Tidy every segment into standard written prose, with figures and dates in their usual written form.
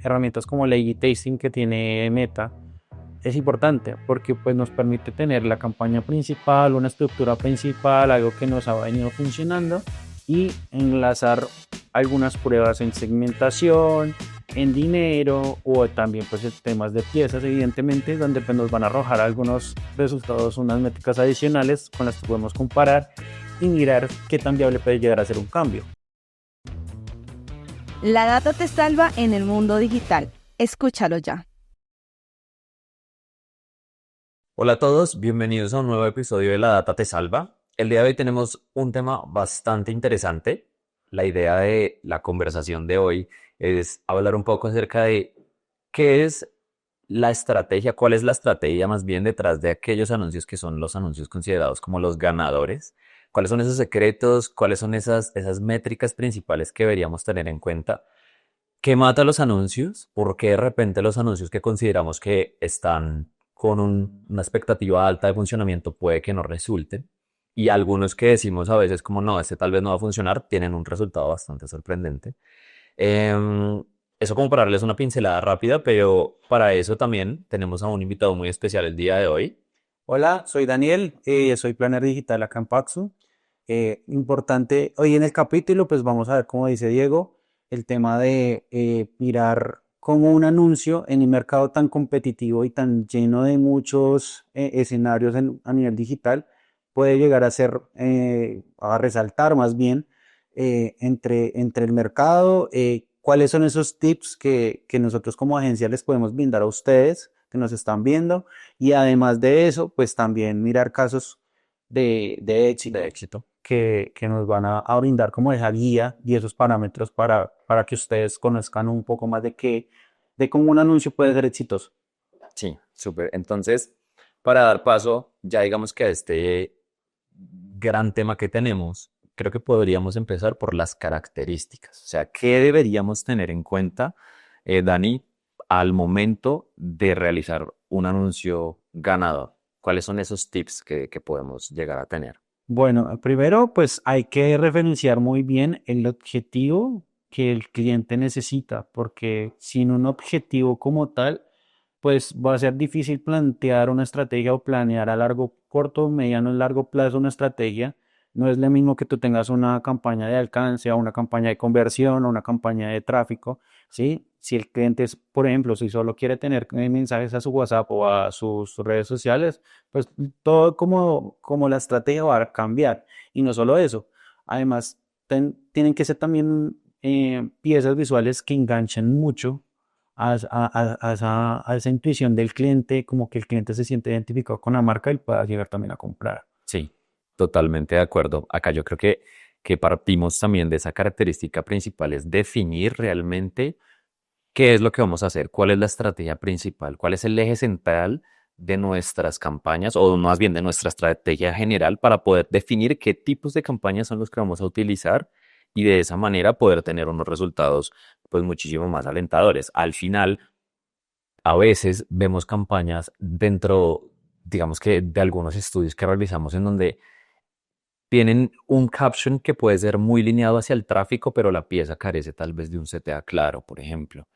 herramientas como la A/B Testing que tiene Meta es importante porque pues nos permite tener la campaña principal, una estructura principal, algo que nos ha venido funcionando y enlazar algunas pruebas en segmentación, en dinero o también pues en temas de piezas evidentemente donde pues nos van a arrojar algunos resultados, unas métricas adicionales con las que podemos comparar y mirar qué tan viable puede llegar a ser un cambio. La data te salva en el mundo digital. Escúchalo ya. Hola a todos, bienvenidos a un nuevo episodio de La Data Te Salva. El día de hoy tenemos un tema bastante interesante. La idea de la conversación de hoy es hablar un poco acerca de qué es la estrategia, cuál es la estrategia más bien detrás de aquellos anuncios que son los anuncios considerados como los ganadores. ¿Cuáles son esos secretos? ¿Cuáles son esas métricas principales que deberíamos tener en cuenta? ¿Qué mata los anuncios? ¿Por qué de repente los anuncios que consideramos que están con una expectativa alta de funcionamiento puede que no resulten? Y algunos que decimos a veces como no, este tal vez no va a funcionar, tienen un resultado bastante sorprendente. Em, Eso como para darles una pincelada rápida, pero para eso también tenemos a un invitado muy especial el día de hoy. Hola, soy Daniel, soy planner digital acá en Paxu. Importante, hoy en el capítulo pues vamos a ver, como dice Diego, el tema de mirar cómo un anuncio en un mercado tan competitivo y tan lleno de muchos escenarios a nivel digital puede llegar a ser, a resaltar más bien entre el mercado, cuáles son esos tips que nosotros como agencia les podemos brindar a ustedes que nos están viendo y además de eso, pues también mirar casos de éxito De éxito. que nos van a brindar como esa guía y esos parámetros para que ustedes conozcan un poco más de cómo un anuncio puede ser exitoso. Sí, súper. Entonces, para dar paso, ya digamos que a este gran tema que tenemos, creo que podríamos empezar por las características. O sea, ¿qué deberíamos tener en cuenta, Dani, al momento de realizar un anuncio ganador? ¿Cuáles son esos tips que podemos llegar a tener? Bueno, primero, pues hay que referenciar muy bien el objetivo que el cliente necesita, porque sin un objetivo como tal, pues va a ser difícil plantear una estrategia o planear a largo, corto, mediano, largo plazo una estrategia. No es lo mismo que tú tengas una campaña de alcance o una campaña de conversión o una campaña de tráfico, ¿sí? Si el cliente es, por ejemplo, si solo quiere tener mensajes a su WhatsApp o a sus redes sociales, pues todo como la estrategia va a cambiar. Y no solo eso, además tienen que ser también piezas visuales que enganchen mucho a esa intuición del cliente, como que el cliente se siente identificado con la marca y pueda llegar también a comprar. Sí, totalmente de acuerdo. Acá yo creo que partimos también de esa característica principal, es definir realmente qué es lo que vamos a hacer, cuál es la estrategia principal, cuál es el eje central de nuestras campañas o más bien de nuestra estrategia general para poder definir qué tipos de campañas son los que vamos a utilizar y de esa manera poder tener unos resultados pues muchísimo más alentadores. Al final, a veces vemos campañas dentro, digamos que de algunos estudios que realizamos en donde tienen un caption que puede ser muy lineado hacia el tráfico, pero la pieza carece tal vez de un CTA claro, por ejemplo,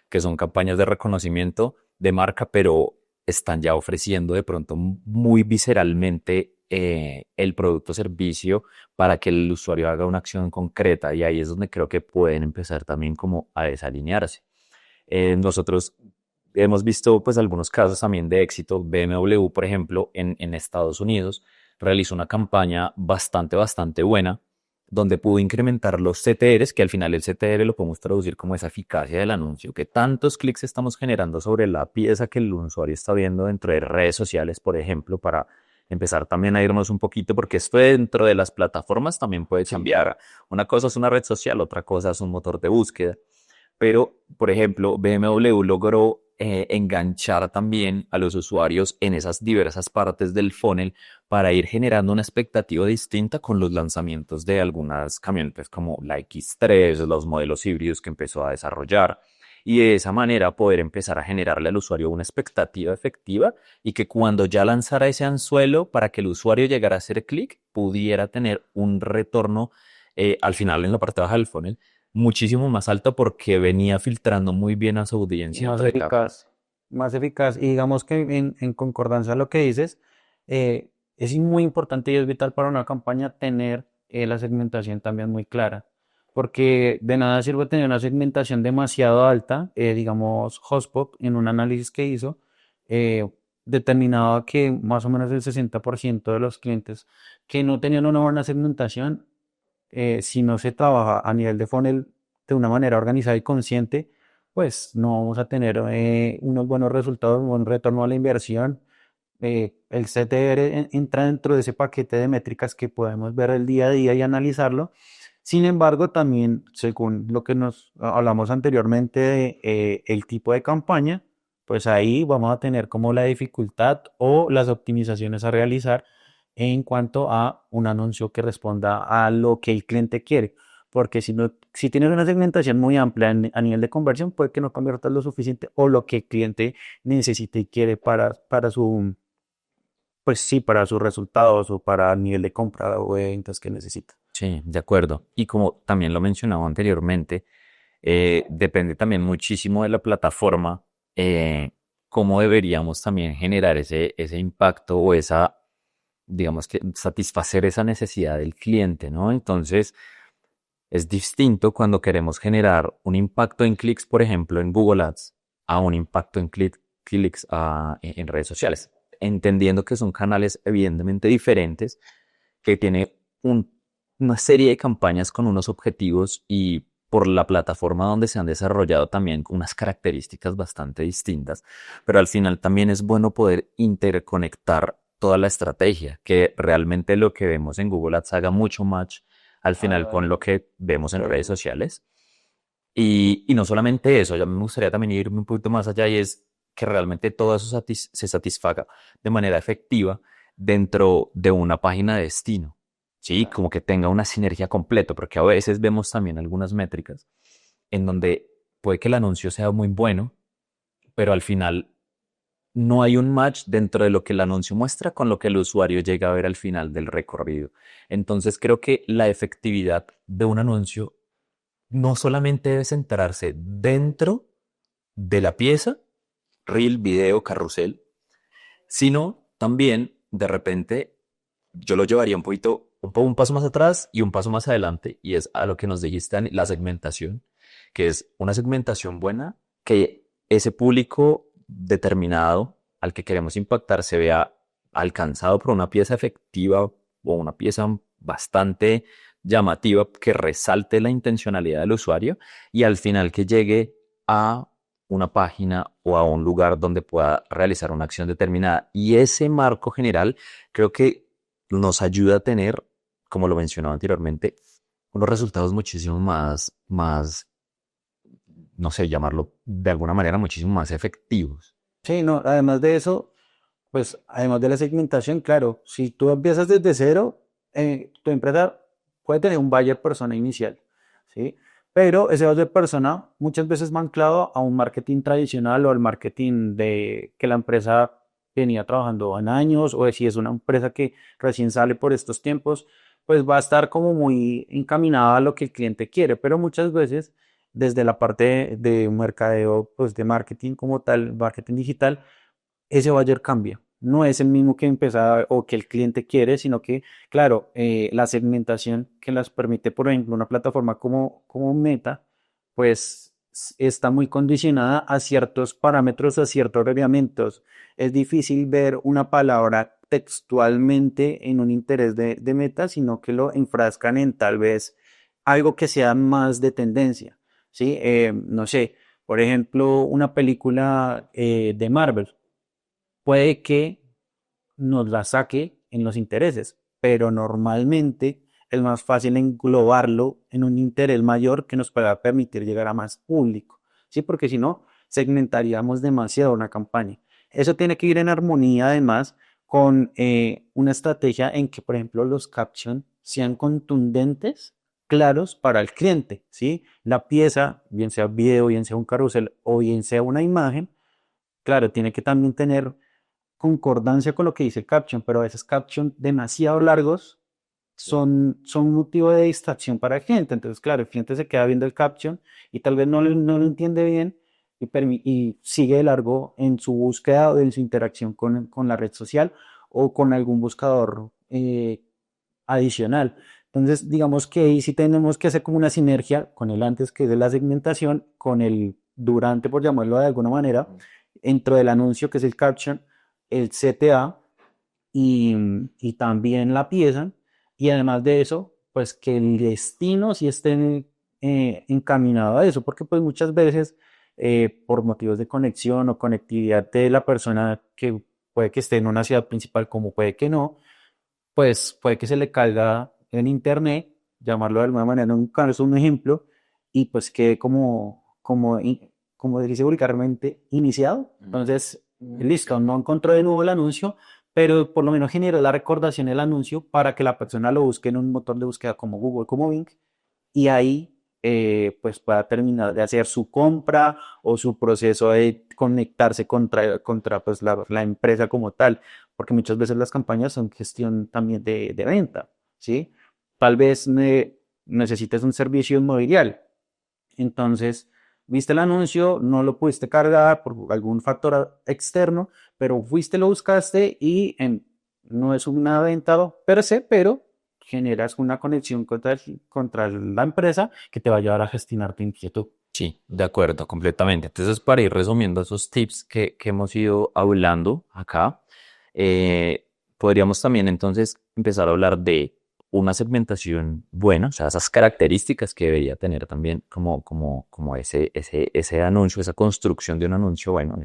que son campañas de reconocimiento de marca, pero están ya ofreciendo de pronto muy visceralmente el producto o servicio para que el usuario haga una acción concreta y ahí es donde creo que pueden empezar también como a desalinearse. Nosotros hemos visto pues algunos casos también de éxito. BMW, por ejemplo, en Estados Unidos realizó una campaña bastante buena donde pudo incrementar los CTRs, que al final el CTR lo podemos traducir como esa eficacia del anuncio, que tantos clics estamos generando sobre la pieza que el usuario está viendo dentro de redes sociales, por ejemplo, para empezar también a irnos un poquito, porque esto dentro de las plataformas también puede cambiar. Una cosa es una red social, otra cosa es un motor de búsqueda. Pero, por ejemplo, BMW logró enganchar también a los usuarios en esas diversas partes del funnel para ir generando una expectativa distinta con los lanzamientos de algunas camionetas como la X3, los modelos híbridos que empezó a desarrollar. Y de esa manera poder empezar a generarle al usuario una expectativa efectiva y que cuando ya lanzara ese anzuelo para que el usuario llegara a hacer clic, pudiera tener un retorno al final en la parte baja del funnel muchísimo más alto porque venía filtrando muy bien a su audiencia. Más eficaz, más eficaz. Y digamos que en concordancia a lo que dices, es muy importante y es vital para una campaña tener la segmentación también muy clara, porque de nada sirve tener una segmentación demasiado alta. Digamos, HubSpot en un análisis que hizo, eh, determinaba que más o menos el 60% de los clientes que no tenían una buena segmentación, si no se trabaja a nivel de funnel de una manera organizada y consciente, pues no vamos a tener unos buenos resultados, un buen retorno a la inversión. El CTR entra dentro de ese paquete de métricas que podemos ver el día a día y analizarlo. Sin embargo, también, según lo que nos hablamos anteriormente de el tipo de campaña, pues ahí vamos a tener como la dificultad o las optimizaciones a realizar en cuanto a un anuncio que responda a lo que el cliente quiere. Porque si, no, si tienes una segmentación muy amplia a nivel de conversión, puede que no conviertas lo suficiente o lo que el cliente necesita y quiere para su, pues sí, para sus resultados o para el nivel de compra o de ventas que necesita. Sí, de acuerdo. Y como también lo mencionaba anteriormente, depende también muchísimo de la plataforma, cómo deberíamos también generar ese impacto o esa, digamos que satisfacer esa necesidad del cliente, ¿no? Entonces, es distinto cuando queremos generar un impacto en clics, por ejemplo, en Google Ads, a un impacto en clics en redes sociales, entendiendo que son canales evidentemente diferentes, que tiene una serie de campañas con unos objetivos y por la plataforma donde se han desarrollado también con unas características bastante distintas, pero al final también es bueno poder interconectar toda la estrategia, que realmente lo que vemos en Google Ads haga mucho match al final con lo que vemos en redes sociales. Y no solamente eso, ya me gustaría también irme un poquito más allá y es que realmente todo eso se satisfaga de manera efectiva dentro de una página de destino. Sí, como que tenga una sinergia completa, porque a veces vemos también algunas métricas en donde puede que el anuncio sea muy bueno, pero al final no hay un match dentro de lo que el anuncio muestra con lo que el usuario llega a ver al final del recorrido. Entonces creo que la efectividad de un anuncio no solamente debe centrarse dentro de la pieza, reel, video, carrusel, sino también de repente yo lo llevaría un poquito, un paso más atrás y un paso más adelante, y es a lo que nos dijiste, Dani, la segmentación, que es una segmentación buena, que ese público determinado al que queremos impactar se vea alcanzado por una pieza efectiva o una pieza bastante llamativa que resalte la intencionalidad del usuario y al final que llegue a una página o a un lugar donde pueda realizar una acción determinada. Y ese marco general creo que nos ayuda a tener, como lo mencionaba anteriormente, unos resultados muchísimo más, no sé, llamarlo de alguna manera, muchísimo más efectivos. Sí, no, además de eso, pues además de la segmentación, claro, si tú empiezas desde cero, tu empresa puede tener un buyer persona inicial, ¿sí? Pero ese buyer persona muchas veces va anclado a un marketing tradicional o al marketing de que la empresa venía trabajando en años, o si es una empresa que recién sale por estos tiempos, pues va a estar como muy encaminada a lo que el cliente quiere, pero muchas veces desde la parte de mercadeo, pues de marketing como tal, marketing digital, ese buyer cambia. No es el mismo que empezaba o que el cliente quiere, sino que, claro, la segmentación que las permite, por ejemplo, una plataforma como Meta, pues está muy condicionada a ciertos parámetros, a ciertos reglamentos. Es difícil ver una palabra textualmente en un interés de Meta, sino que lo enfrascan en tal vez algo que sea más de tendencia, ¿sí? No sé, por ejemplo, una película de Marvel puede que nos la saque en los intereses, pero normalmente es más fácil englobarlo en un interés mayor que nos pueda permitir llegar a más público, ¿sí? Porque si no, segmentaríamos demasiado una campaña. Eso tiene que ir en armonía además con una estrategia en que, por ejemplo, los captions sean contundentes, claros para el cliente, ¿sí? La pieza, bien sea video, bien sea un carrusel o bien sea una imagen, claro, tiene que también tener concordancia con lo que dice el caption, pero a veces caption demasiado largos son motivo de distracción para el cliente. Entonces, claro, el cliente se queda viendo el caption y tal vez no lo entiende bien y sigue de largo en su búsqueda o en su interacción con la red social o con algún buscador adicional. Entonces, digamos que ahí sí tenemos que hacer como una sinergia con el antes, que es de la segmentación, con el durante, por llamarlo de alguna manera, dentro del anuncio, que es el caption, el CTA y, y también la pieza. Y además de eso, pues que el destino sí esté encaminado a eso, porque pues muchas veces por motivos de conexión o conectividad de la persona que puede que esté en una ciudad principal como puede que no, pues puede que se le caiga en internet, llamarlo de alguna manera, un caso, un ejemplo, y pues quede como dice vulgarmente, iniciado. Entonces, listo, no encontró de nuevo el anuncio, pero por lo menos generó la recordación del anuncio para que la persona lo busque en un motor de búsqueda como Google, como Bing, y ahí pues pueda terminar de hacer su compra o su proceso de conectarse contra pues, la empresa como tal, porque muchas veces las campañas son gestión también de venta, ¿sí? Tal vez necesites un servicio inmobiliario, entonces viste el anuncio, no lo pudiste cargar por algún factor externo, pero fuiste, lo buscaste y no es una venta per se, pero generas una conexión contra la empresa que te va a ayudar a gestionar tu inquietud. Sí, de acuerdo, completamente. Entonces, para ir resumiendo esos tips que hemos ido hablando acá, podríamos también entonces empezar a hablar de una segmentación buena, o sea, esas características que debería tener también como ese anuncio, esa construcción de un anuncio, bueno,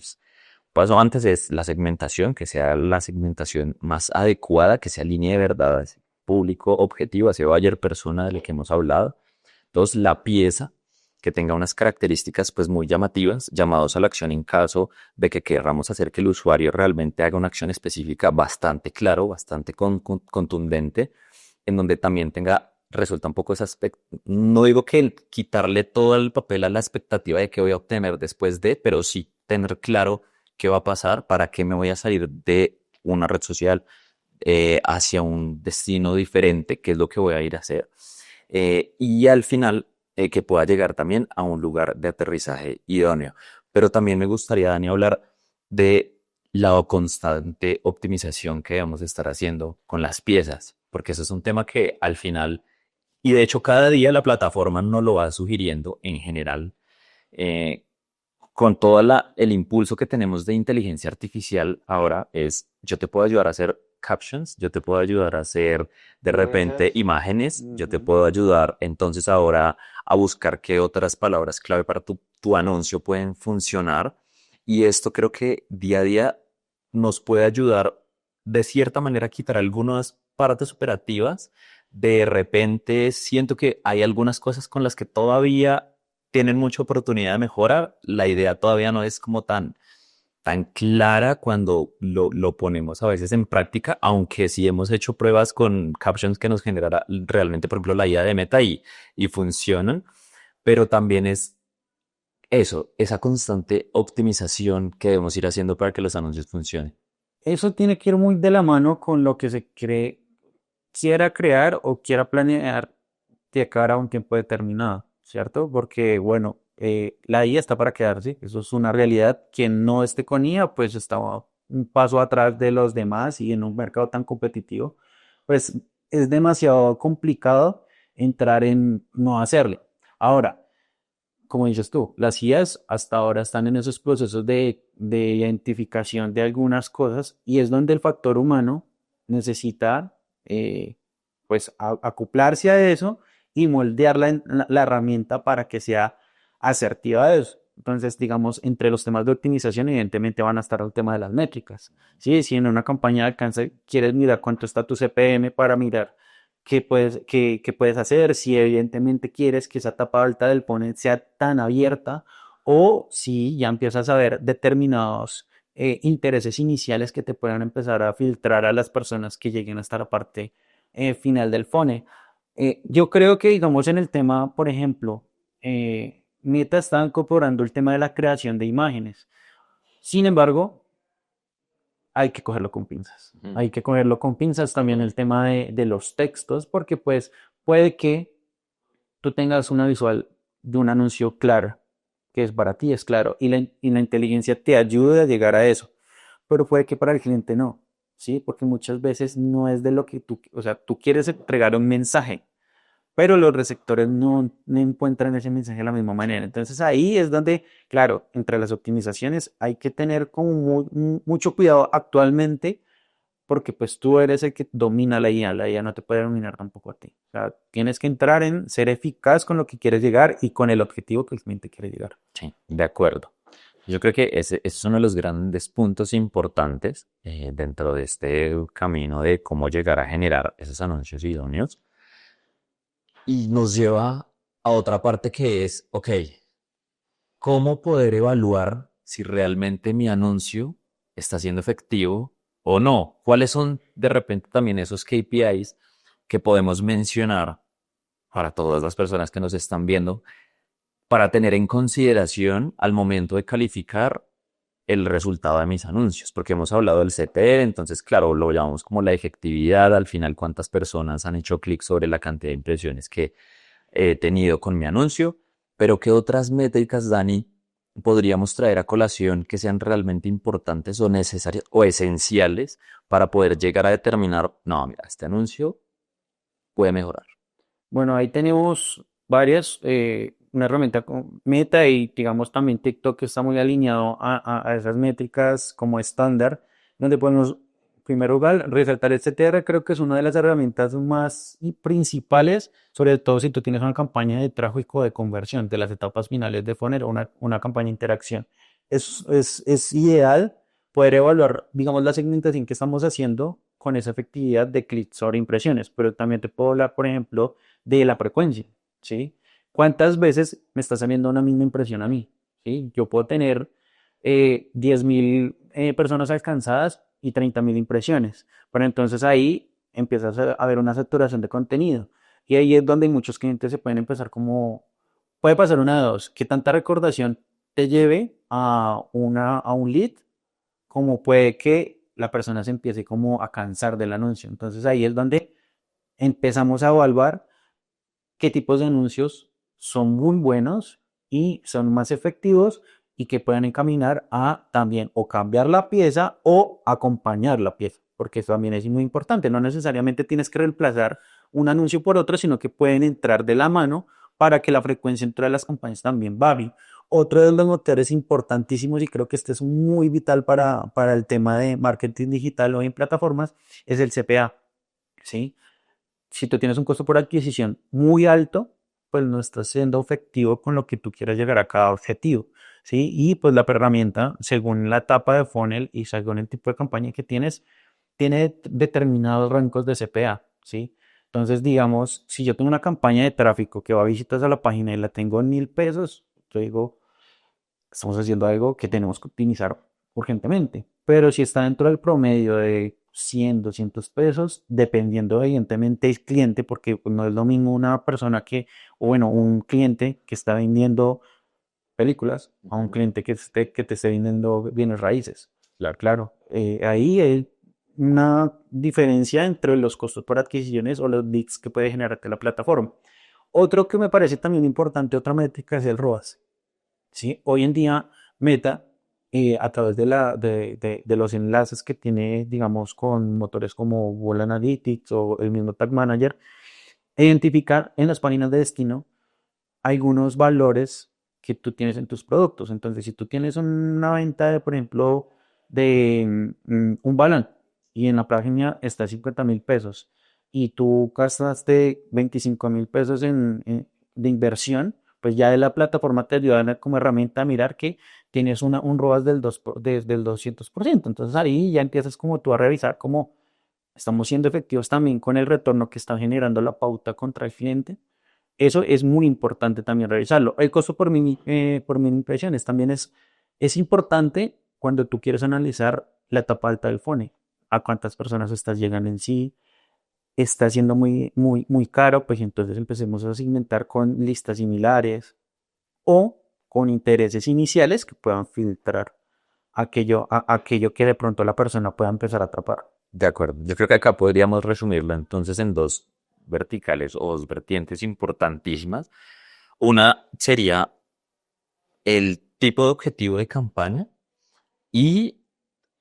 paso antes es la segmentación, que sea la segmentación más adecuada, que se alinee de verdad a ese público objetivo, a ese buyer persona del que hemos hablado. Dos, la pieza, que tenga unas características pues muy llamativas, llamados a la acción en caso de que queramos hacer que el usuario realmente haga una acción específica bastante claro, bastante contundente, en donde también resulta un poco ese aspecto, no digo que quitarle todo el papel a la expectativa de qué voy a obtener después de, pero sí tener claro qué va a pasar, para qué me voy a salir de una red social hacia un destino diferente, qué es lo que voy a ir a hacer. Y al final que pueda llegar también a un lugar de aterrizaje idóneo. Pero también me gustaría, Dani, hablar de la constante optimización que debemos estar haciendo con las piezas, porque eso es un tema que al final, y de hecho cada día la plataforma nos lo va sugiriendo en general, eh, con todo el impulso que tenemos de inteligencia artificial ahora es, yo te puedo ayudar a hacer captions, yo te puedo ayudar a hacer de repente Puedes. imágenes, yo te Ujú. puedo ayudar entonces ahora a buscar qué otras palabras clave para tu anuncio pueden funcionar. Y esto creo que día a día nos puede ayudar de cierta manera a quitar algunas partes operativas. De repente siento que hay algunas cosas con las que todavía tienen mucha oportunidad de mejora. La idea todavía no es como tan clara cuando lo ponemos a veces en práctica, aunque sí hemos hecho pruebas con captions que nos generará realmente, por ejemplo, la idea de Meta y funcionan, pero también es eso, esa constante optimización que debemos ir haciendo para que los anuncios funcionen. Eso tiene que ir muy de la mano con lo que quiera crear o quiera planear de cara a un tiempo determinado, ¿cierto? Porque, bueno, la IA está para quedarse, eso es una realidad. Quien no esté con IA, pues está un paso atrás de los demás y en un mercado tan competitivo, pues es demasiado complicado entrar en no hacerle. Ahora, como dices tú, las IAs hasta ahora están en esos procesos de identificación de algunas cosas y es donde el factor humano necesita pues acoplarse a eso y moldear la herramienta para que sea asertiva a eso. Entonces, digamos, entre los temas de optimización, evidentemente van a estar el tema de las métricas. ¿Sí? Si en una campaña de alcance quieres mirar cuánto está tu CPM para mirar qué puedes hacer, si evidentemente quieres que esa etapa alta del funnel sea tan abierta o si ya empiezas a ver determinados intereses iniciales que te puedan empezar a filtrar a las personas que lleguen hasta la parte final del funnel. Yo creo que, digamos, en el tema, por ejemplo, Meta está incorporando el tema de la creación de imágenes. Sin embargo, hay que cogerlo con pinzas. Ujú. Hay que cogerlo con pinzas también el tema de los textos, porque pues puede que tú tengas una visual de un anuncio claro, que es para ti, es claro, y la inteligencia te ayuda a llegar a eso, pero puede que para el cliente no, ¿sí? Porque muchas veces no es de lo que tú, o sea, tú quieres entregar un mensaje, pero los receptores no encuentran ese mensaje de la misma manera. Entonces ahí es donde, claro, entre las optimizaciones hay que tener como mucho cuidado actualmente porque pues tú eres el que domina la IA no te puede dominar tampoco a ti. O sea, tienes que entrar en ser eficaz con lo que quieres llegar y con el objetivo que el cliente quiere llegar. Sí, de acuerdo. Yo creo que ese es uno de los grandes puntos importantes dentro de este camino de cómo llegar a generar esos anuncios idóneos. Y nos lleva a otra parte que es, ok, ¿cómo poder evaluar si realmente mi anuncio está siendo efectivo o no? ¿Cuáles son de repente también esos KPIs que podemos mencionar para todas las personas que nos están viendo para tener en consideración al momento de calificar el resultado de mis anuncios? Porque hemos hablado del CTR, entonces, claro, lo llamamos como la efectividad, al final cuántas personas han hecho clic sobre la cantidad de impresiones que he tenido con mi anuncio, pero ¿qué otras métricas, Dani, podríamos traer a colación que sean realmente importantes o necesarias o esenciales para poder llegar a determinar, no, mira, este anuncio puede mejorar? Bueno, ahí tenemos varias, una herramienta como Meta y digamos también TikTok que está muy alineado a esas métricas como estándar, donde podemos, en primer lugar, resaltar el CTR, creo que es una de las herramientas más y principales, sobre todo si tú tienes una campaña de tráfico de conversión de las etapas finales de funnel o una campaña de interacción. Es ideal poder evaluar, digamos, la segmentación que estamos haciendo con esa efectividad de clics sobre impresiones, pero también te puedo hablar, por ejemplo, de la frecuencia, ¿sí? ¿Cuántas veces me está saliendo una misma impresión a mí? ¿Sí? Yo puedo tener 10.000 personas alcanzadas y 30.000 impresiones, pero entonces ahí empiezas a ver una saturación de contenido y ahí es donde muchos clientes se pueden empezar como, puede pasar una de dos, que tanta recordación te lleve a un lead como puede que la persona se empiece como a cansar del anuncio. Entonces ahí es donde empezamos a evaluar qué tipos de anuncios son muy buenos y son más efectivos y que puedan encaminar a también o cambiar la pieza o acompañar la pieza, porque eso también es muy importante. No necesariamente tienes que reemplazar un anuncio por otro, sino que pueden entrar de la mano para que la frecuencia entre las campañas también varíe. Otro de los motores importantísimos, y creo que este es muy vital para el tema de marketing digital o en plataformas, es el CPA, ¿sí? Si tú tienes un costo por adquisición muy alto, pues no estás siendo efectivo con lo que tú quieras llegar a cada objetivo, ¿sí? Y pues la herramienta, según la etapa de funnel y según el tipo de campaña que tienes, tiene determinados rangos de CPA, ¿sí? Entonces, digamos, si yo tengo una campaña de tráfico que va a visitas a la página y la tengo en 1.000 pesos, yo digo, estamos haciendo algo que tenemos que optimizar urgentemente. Pero si está dentro del promedio de 100, 200 pesos, dependiendo evidentemente del cliente, porque pues, no es lo mismo una persona que, o bueno, un cliente que está vendiendo películas a un Ujú. cliente que te esté vendiendo bienes raíces. Claro. Claro, ahí hay una diferencia entre los costos por adquisiciones o los leads que puede generarte la plataforma. Otro que me parece también importante, otra métrica es el ROAS. ¿Sí? Hoy en día, Meta, a través de los enlaces que tiene, digamos, con motores como Google Analytics o el mismo Tag Manager, identificar en las páginas de destino algunos valores que tú tienes en tus productos. Entonces, si tú tienes una venta, de, por ejemplo, de un balón y en la página está 50.000 pesos y tú gastaste 25.000 pesos de inversión, pues ya de la plataforma te ayuda como herramienta a mirar que tienes un ROAS del 200%. Entonces ahí ya empiezas como tú a revisar cómo estamos siendo efectivos también con el retorno que está generando la pauta contra el cliente. Eso es muy importante también revisarlo. El costo por mil impresiones también es importante cuando tú quieres analizar la etapa alta del funnel. A cuántas personas estás llegando en sí. Está siendo muy, muy, muy caro, pues entonces empecemos a segmentar con listas similares o con intereses iniciales que puedan filtrar. aquello que de pronto la persona pueda empezar a atrapar. De acuerdo. Yo creo que acá podríamos resumirlo entonces en dos verticales o dos vertientes importantísimas. Una sería el tipo de objetivo de campaña y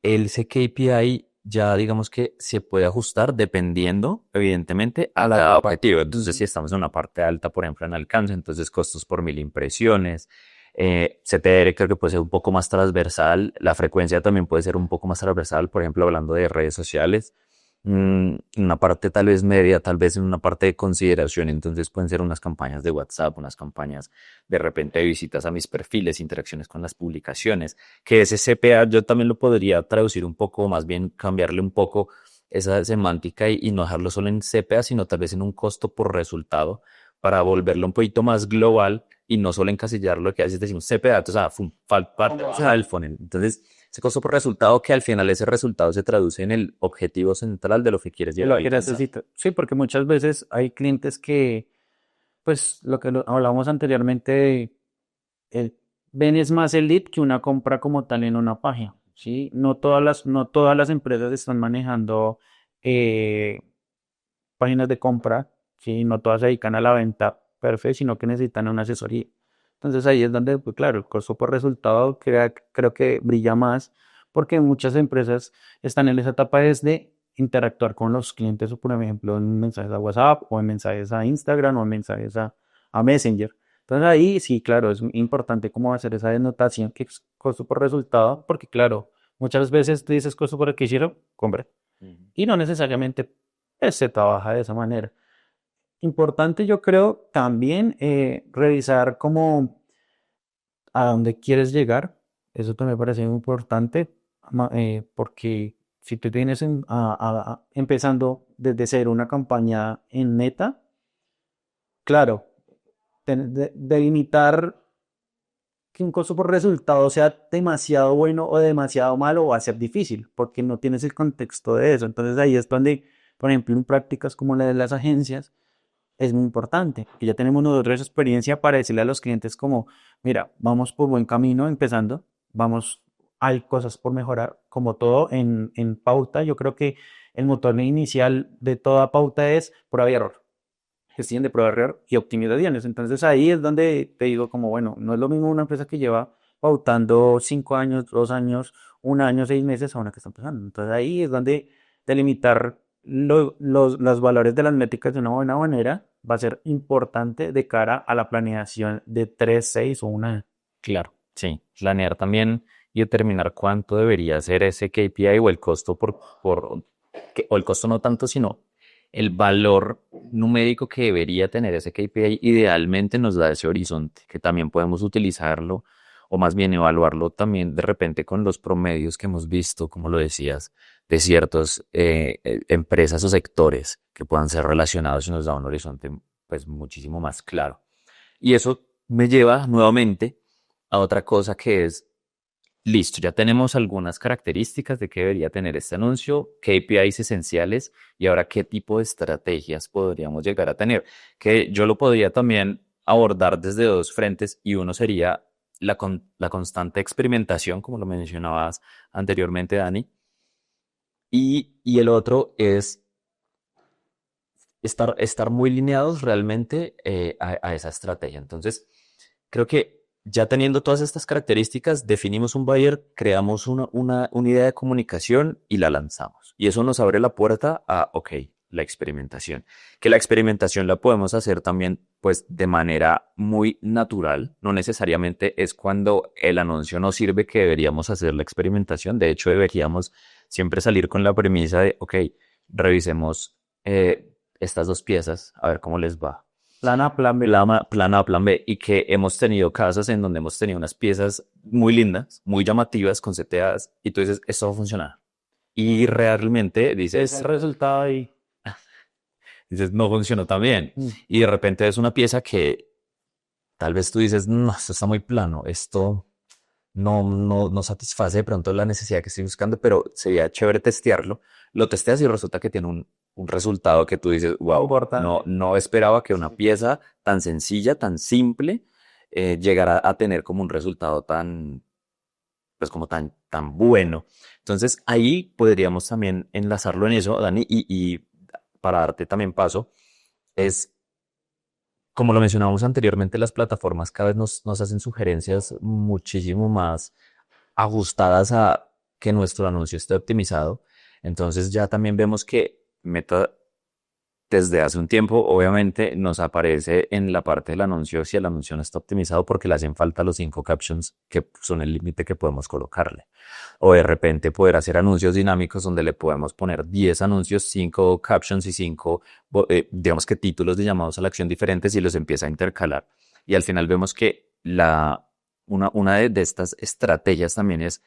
ese KPI ya digamos que se puede ajustar dependiendo, evidentemente, a cada objetivo. Entonces, si estamos en una parte alta, por ejemplo, en alcance, entonces costos por 1000 impresiones. CTR creo que puede ser un poco más transversal. La frecuencia también puede ser un poco más transversal, por ejemplo, hablando de redes sociales. Una parte tal vez media, tal vez en una parte de consideración. Entonces pueden ser unas campañas de WhatsApp, unas campañas de repente de visitas a mis perfiles, interacciones con las publicaciones, que ese CPA yo también lo podría traducir un poco, más bien cambiarle un poco esa semántica y no dejarlo solo en CPA, sino tal vez en un costo por resultado para volverlo un poquito más global y no solo encasillarlo, que a veces decimos CPA, o sea, parte del funnel. Entonces, ese costo por resultado que al final ese resultado se traduce en el objetivo central de lo que quieres De lo llegar a que alcanzar. necesito. Sí, porque muchas veces hay clientes que, pues, hablábamos anteriormente, el, ven es más el lead que una compra como tal en una página, ¿sí? No todas las empresas están manejando eh, páginas de compra, ¿sí? No todas se dedican a la venta perfecta, sino que necesitan una asesoría. Entonces ahí es donde, pues claro, el costo por resultado creo que brilla más porque muchas empresas están en esa etapa desde interactuar con los clientes o por ejemplo en mensajes a WhatsApp o en mensajes a Instagram o en mensajes a Messenger. Entonces ahí sí, claro, es importante cómo hacer esa denotación que es costo por resultado porque claro, muchas veces tú dices costo por adquisición, compra Ujú. y no necesariamente se trabaja de esa manera. Importante, yo creo, también revisar cómo a dónde quieres llegar. Eso también me parece muy importante, porque si tú tienes empezando desde cero una campaña en Meta, claro, delimitar que un costo por resultado sea demasiado bueno o demasiado malo va a ser difícil, porque no tienes el contexto de eso. Entonces ahí es donde, por ejemplo, en prácticas como la de las agencias, es muy importante, que ya tenemos nosotros esa experiencia para decirle a los clientes como, mira, vamos por buen camino empezando, vamos, hay cosas por mejorar, como todo en pauta, yo creo que el motor inicial de toda pauta es prueba y error, gestión de prueba y error y optimizaciones. Entonces ahí es donde te digo como, bueno, no es lo mismo una empresa que lleva pautando 5 años, 2 años, un año, 6 meses a una que está empezando. Entonces ahí es donde delimitar los valores de las métricas de una buena manera va a ser importante de cara a la planeación de 3 6 o una. Claro, sí. Planear también y determinar cuánto debería ser ese KPI o el costo o el costo no tanto, sino el valor numérico que debería tener ese KPI idealmente nos da ese horizonte, que también podemos utilizarlo o más bien evaluarlo también de repente con los promedios que hemos visto, como lo decías, de ciertas empresas o sectores que puedan ser relacionados y nos da un horizonte pues muchísimo más claro. Y eso me lleva nuevamente a otra cosa que es, listo, ya tenemos algunas características de qué debería tener este anuncio, KPIs esenciales y ahora qué tipo de estrategias podríamos llegar a tener. Que yo lo podría también abordar desde dos frentes y uno sería la constante experimentación, como lo mencionabas anteriormente, Dani, y el otro es estar muy lineados realmente a esa estrategia. Entonces, creo que ya teniendo todas estas características, definimos un buyer, creamos una idea de comunicación y la lanzamos. Y eso nos abre la puerta a, ok, la experimentación. Que la experimentación la podemos hacer también, pues, de manera muy natural. No necesariamente es cuando el anuncio nos sirve que deberíamos hacer la experimentación. De hecho, deberíamos siempre salir con la premisa de, ok, revisemos estas dos piezas, a ver cómo les va. Plan A, plan B. Plan A, plan B, y que hemos tenido casos en donde hemos tenido unas piezas muy lindas, muy llamativas, con CTAs, y tú dices, esto va a funcionar. Y realmente Es el resultado ahí. dices, no funcionó tan bien. Mm. Y de repente es una pieza que tal vez tú dices, no, esto está muy plano, esto no satisface de pronto la necesidad que estoy buscando, pero sería chévere testearlo. Lo testeas y resulta que tiene un resultado que tú dices, wow, Importante. no esperaba que una pieza tan sencilla, tan simple, llegara a tener como un resultado pues como tan bueno. Entonces ahí podríamos también enlazarlo en eso, Dani, y para darte también paso, es, como lo mencionábamos anteriormente, las plataformas cada vez nos hacen sugerencias muchísimo más ajustadas a que nuestro anuncio esté optimizado. Entonces ya también vemos que Meta desde hace un tiempo, obviamente, nos aparece en la parte del anuncio si el anuncio no está optimizado porque le hacen falta los 5 captions que son el límite que podemos colocarle. O de repente poder hacer anuncios dinámicos donde le podemos poner 10 anuncios, 5 captions y 5, digamos que títulos de llamados a la acción diferentes y los empieza a intercalar. Y al final vemos que una de estas estrategias también es,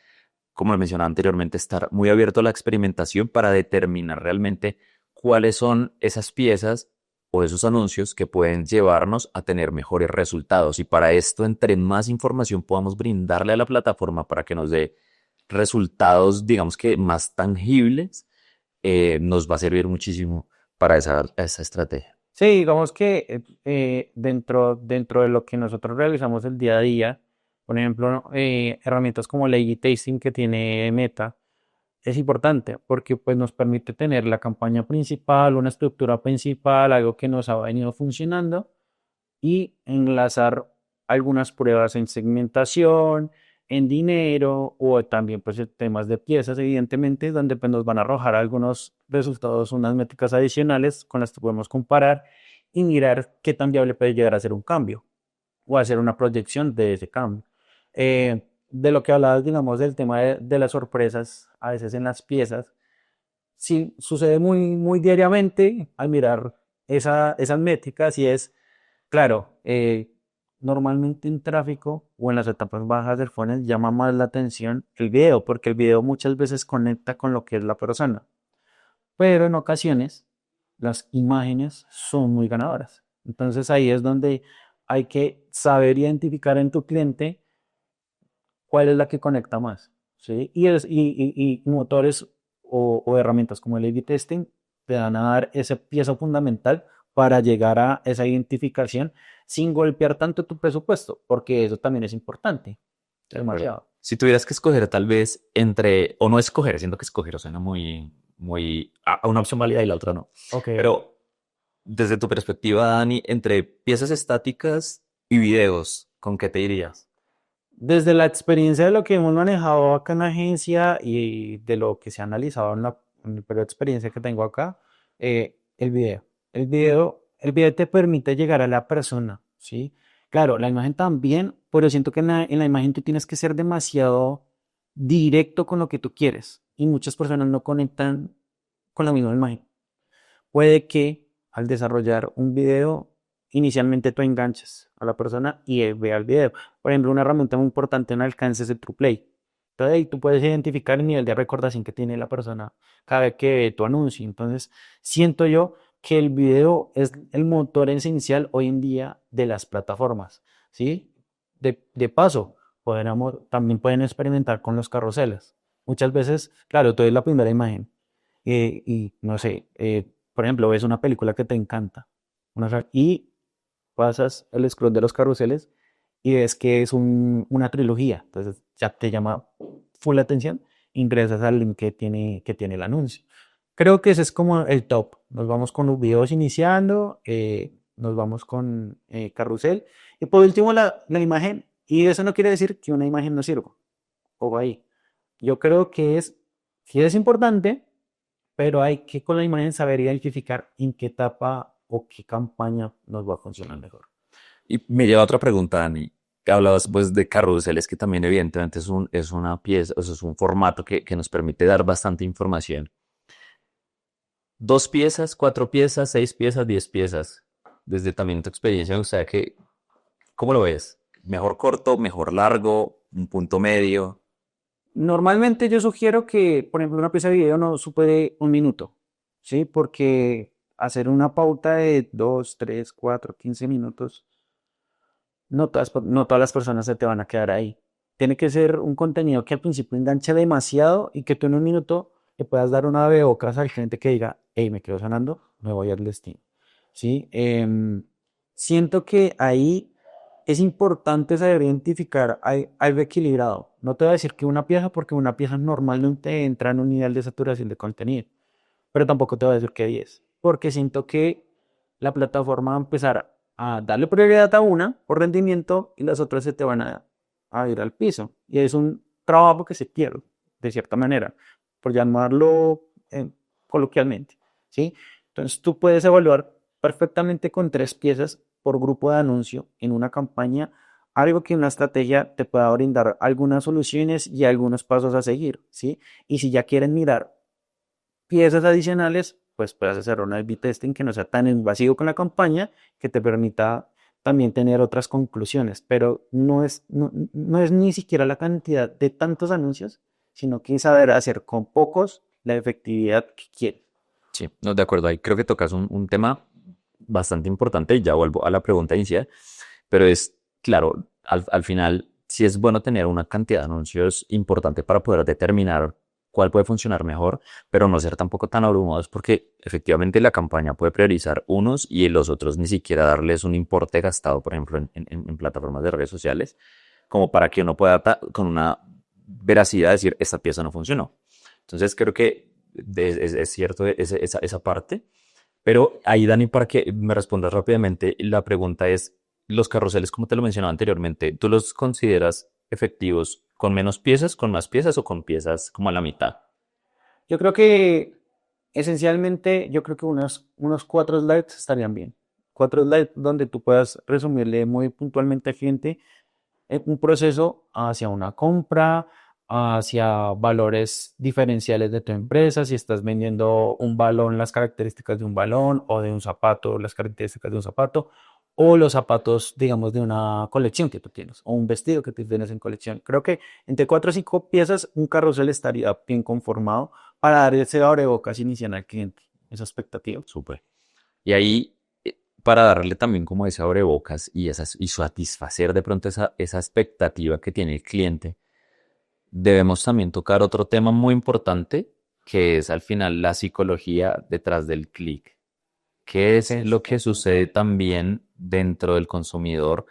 como lo mencionaba anteriormente, estar muy abierto a la experimentación para determinar realmente cuáles son esas piezas o esos anuncios que pueden llevarnos a tener mejores resultados. Y para esto, entre más información podamos brindarle a la plataforma para que nos dé resultados, digamos que más tangibles, nos va a servir muchísimo para esa estrategia. Sí, digamos que dentro de lo que nosotros realizamos el día a día, por ejemplo, herramientas como la A/B Testing que tiene Meta, es importante porque pues nos permite tener la campaña principal, una estructura principal, algo que nos ha venido funcionando y enlazar algunas pruebas en segmentación, en dinero o también pues en temas de piezas, evidentemente, donde pues nos van a arrojar algunos resultados, unas métricas adicionales con las que podemos comparar y mirar qué tan viable puede llegar a ser un cambio o hacer una proyección de ese cambio. De lo que hablabas, digamos, del tema de las sorpresas, a veces en las piezas, sí sucede muy diariamente al mirar esas métricas y es, claro, normalmente en tráfico o en las etapas bajas del funnel llama más la atención el video, porque el video muchas veces conecta con lo que es la persona, pero en ocasiones las imágenes son muy ganadoras. Entonces ahí es donde hay que saber identificar en tu cliente cuál es la que conecta más, ¿sí? Y motores o herramientas como el A/B testing te van a dar esa pieza fundamental para llegar a esa identificación sin golpear tanto tu presupuesto, porque eso también es importante, De acuerdo. demasiado. Si tuvieras que escoger tal vez entre, o no escoger, siento que escoger suena muy, a una opción válida y la otra no. Ok. Pero desde tu perspectiva, Dani, entre piezas estáticas y videos, ¿con qué te dirías? Desde la experiencia de lo que hemos manejado acá en la agencia y de lo que se ha analizado en el periodo de experiencia que tengo acá, el video. El video te permite llegar a la persona, ¿sí? Claro, la imagen también, pero siento que en la imagen tú tienes que ser demasiado directo con lo que tú quieres y muchas personas no conectan con la misma imagen. Puede que al desarrollar un video, inicialmente tú enganches a la persona y él vea el video. Por ejemplo, una herramienta muy importante en alcance es el TruePlay. Entonces ahí tú puedes identificar el nivel de recordación que tiene la persona cada vez que ve tu anuncio. Entonces, siento yo que el video es el motor esencial hoy en día de las plataformas, ¿sí? De paso, también pueden experimentar con los carruseles. Muchas veces, claro, tú ves la primera imagen y no sé, por ejemplo, ves una película que te encanta y pasas el scroll de los carruseles y ves que es una trilogía, entonces ya te llama full la atención, ingresas al link que tiene el anuncio. Creo que ese es como el top. Nos vamos con los videos iniciando, nos vamos con carrusel y por último la imagen. Y eso no quiere decir que una imagen no sirva. O ahí. Yo creo que sí es importante, pero hay que con la imagen saber identificar en qué etapa o qué campaña nos va a funcionar mejor. Y me lleva a otra pregunta, Dani. Hablabas pues de carruseles, que también evidentemente es una pieza, o sea, es un formato que nos permite dar bastante información. 2 piezas, 4 piezas, 6 piezas, 10 piezas. Desde también tu experiencia, o sea que, ¿cómo lo ves? ¿Mejor corto, mejor largo, un punto medio? Normalmente yo sugiero que, por ejemplo, una pieza de video no supere un minuto, ¿sí? Porque hacer una pauta de 2, 3, 4, 15 minutos, no todas las personas se te van a quedar ahí. Tiene que ser un contenido que al principio enganche demasiado y que tú en un minuto le puedas dar una abrebocas al cliente que diga, hey, me quedo sonando, me voy al destino, ¿sí? Siento que ahí es importante saber identificar algo equilibrado. No te voy a decir que una pieza porque una pieza normal no te entra en un nivel de saturación de contenido, pero tampoco te voy a decir que 10, porque siento que la plataforma va a empezar a darle prioridad a una por rendimiento y las otras se te van a ir al piso. Y es un trabajo que se pierde, de cierta manera, por llamarlo coloquialmente, ¿sí? Entonces tú puedes evaluar perfectamente con 3 piezas por grupo de anuncio en una campaña, algo que una estrategia te pueda brindar algunas soluciones y algunos pasos a seguir, ¿sí? Y si ya quieren mirar piezas adicionales, pues puedes hacer un A/B testing que no sea tan invasivo con la campaña, que te permita también tener otras conclusiones, pero no es ni siquiera la cantidad de tantos anuncios, sino que saber hacer con pocos la efectividad que quieres. Sí, no, de acuerdo. Ahí creo que tocas un tema bastante importante y ya vuelvo a la pregunta inicial, pero es, claro, al final sí es bueno tener una cantidad de anuncios importante para poder determinar cuál puede funcionar mejor, pero no ser tampoco tan abrumados porque efectivamente la campaña puede priorizar unos y los otros ni siquiera darles un importe gastado, por ejemplo, en plataformas de redes sociales, como para que uno pueda con una veracidad decir, esta pieza no funcionó. Entonces creo que es cierto esa parte. Pero ahí, Dani, para que me respondas rápidamente, la pregunta es, los carruseles, como te lo mencionaba anteriormente, ¿tú los consideras efectivos con menos piezas, con más piezas o con piezas como a la mitad? Yo creo que esencialmente, yo creo que unos 4 slides estarían bien. 4 slides donde tú puedas resumirle muy puntualmente al cliente un proceso hacia una compra, hacia valores diferenciales de tu empresa, si estás vendiendo un balón, las características de un balón, o de un zapato, las características de un zapato, o los zapatos, digamos, de una colección que tú tienes, o un vestido que tú tienes en colección. Creo que entre 4 o 5 piezas, un carrusel estaría bien conformado para dar ese abrebocas inicial al cliente, esa expectativa. Súper. Y ahí, para darle también como ese abrebocas y satisfacer de pronto esa expectativa que tiene el cliente, debemos también tocar otro tema muy importante, que es al final la psicología detrás del clic. ¿Qué es Es lo que sucede también dentro del consumidor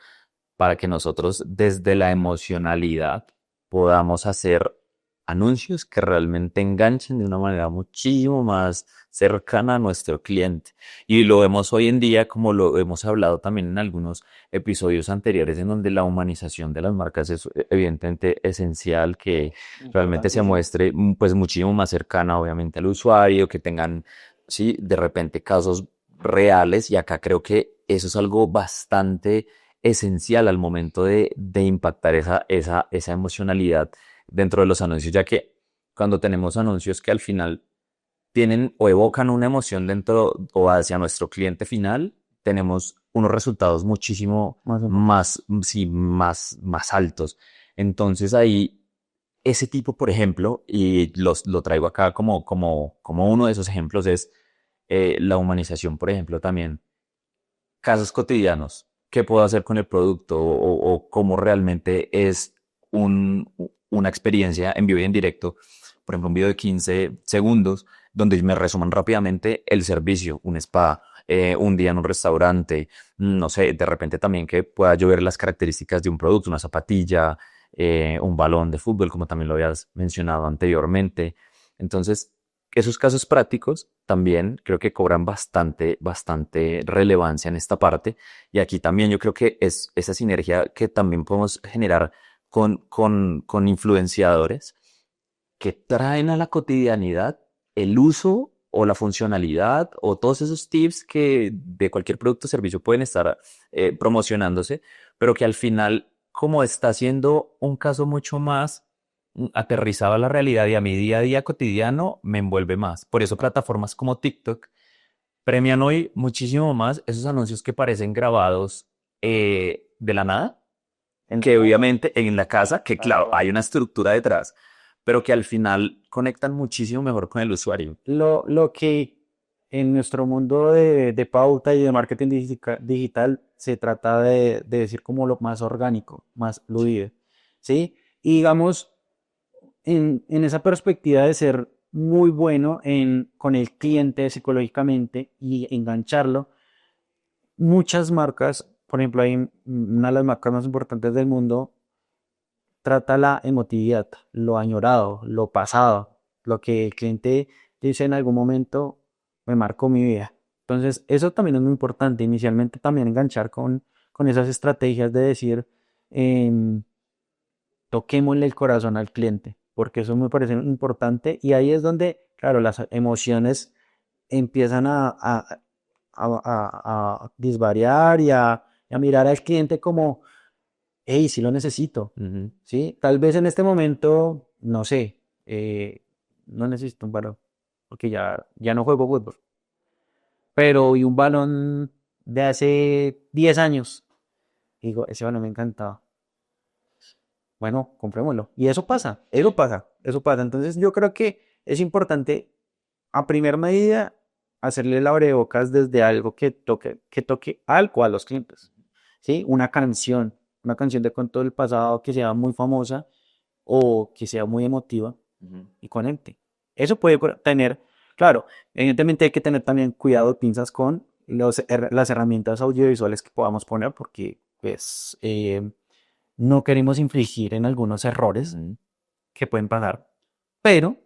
para que nosotros desde la emocionalidad podamos hacer anuncios que realmente enganchen de una manera muchísimo más cercana a nuestro cliente? Y lo vemos hoy en día, como lo hemos hablado también en algunos episodios anteriores, en donde la humanización de las marcas es evidentemente esencial, que realmente se importantísimo. muestre pues muchísimo más cercana obviamente al usuario, que tengan, sí, de repente casos reales, y acá creo que eso es algo bastante esencial al momento de impactar esa emocionalidad dentro de los anuncios, ya que cuando tenemos anuncios que al final tienen o evocan una emoción dentro o hacia nuestro cliente final, tenemos unos resultados muchísimo Más importante. más, sí, más altos. Entonces ahí, ese tipo, por ejemplo, y lo traigo acá como uno de esos ejemplos, es la humanización, por ejemplo, también casos cotidianos. ¿Qué puedo hacer con el producto? O cómo realmente es una experiencia en vivo y en directo. Por ejemplo, un video de 15 segundos donde me resuman rápidamente el servicio, un spa, un día en un restaurante, no sé, de repente también que pueda yo ver las características de un producto, una zapatilla, un balón de fútbol, como también lo habías mencionado anteriormente. Entonces, esos casos prácticos también creo que cobran bastante relevancia en esta parte. Y aquí también yo creo que es esa sinergia que también podemos generar con influenciadores que traen a la cotidianidad el uso o la funcionalidad o todos esos tips que de cualquier producto o servicio pueden estar promocionándose, pero que al final, como está siendo un caso mucho más aterrizado a la realidad y a mi día a día cotidiano, me envuelve más. Por eso plataformas como TikTok premian hoy muchísimo más esos anuncios que parecen grabados de la nada, En que obviamente en la casa, que claro, hay una estructura detrás, pero que al final conectan muchísimo mejor con el usuario. lo que en nuestro mundo de pauta y de marketing digital se trata de decir como lo más orgánico, más fluido, ¿sí? Y digamos, en esa perspectiva de ser muy bueno con el cliente psicológicamente y engancharlo, muchas marcas, por ejemplo, hay una de las marcas más importantes del mundo, trata la emotividad, lo añorado, lo pasado, lo que el cliente dice en algún momento me marcó mi vida. Entonces, eso también es muy importante. Inicialmente también enganchar con esas estrategias de decir, em, toquémosle el corazón al cliente, porque eso me parece importante y ahí es donde, claro, las emociones empiezan a disvariar y a mirar al cliente como, hey, sí lo necesito, Ujú. ¿sí? Tal vez en este momento, no sé, no necesito un balón, porque ya no juego fútbol, pero vi un balón de hace 10 años y digo, ese balón me encantaba. Bueno, comprémoslo. Y eso pasa, eso pasa, eso pasa. Entonces yo creo que es importante, a primer medida, hacerle el abrebocas desde algo que toque algo a los clientes. ¿Sí? Una canción de cuento del pasado que sea muy famosa o que sea muy emotiva Ujú. y conecte. Eso puede tener, claro, evidentemente hay que tener también cuidado de pinzas con las herramientas audiovisuales que podamos poner porque pues no queremos infligir en algunos errores Ujú. que pueden pasar, pero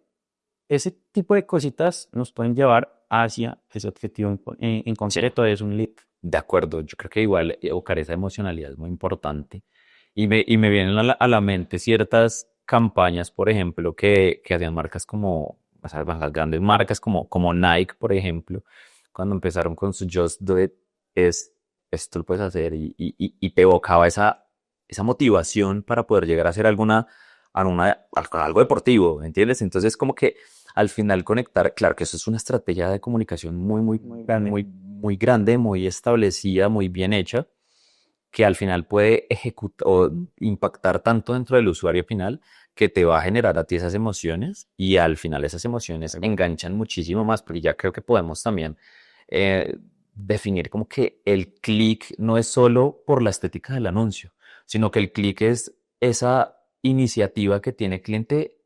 ese tipo de cositas nos pueden llevar hacia ese objetivo en Sí, concreto, es un lead. de acuerdo. Yo creo que igual evocar esa emocionalidad es muy importante. Y me vienen a la mente ciertas campañas, por ejemplo, que hacían marcas como, o sea, las grandes marcas como Nike, por ejemplo, cuando empezaron con su Just Do It, es, esto lo puedes hacer y te evocaba esa motivación para poder llegar a hacer algo deportivo, ¿entiendes? Entonces, como que al final conectar, claro que eso es una estrategia de comunicación muy, muy, Muy grande. muy, muy grande, muy establecida, muy bien hecha, que al final puede ejecutar o impactar tanto dentro del usuario final que te va a generar a ti esas emociones y al final esas emociones enganchan muchísimo más, porque ya creo que podemos también eh, definir como que el clic no es solo por la estética del anuncio, sino que el clic es esa iniciativa que tiene el cliente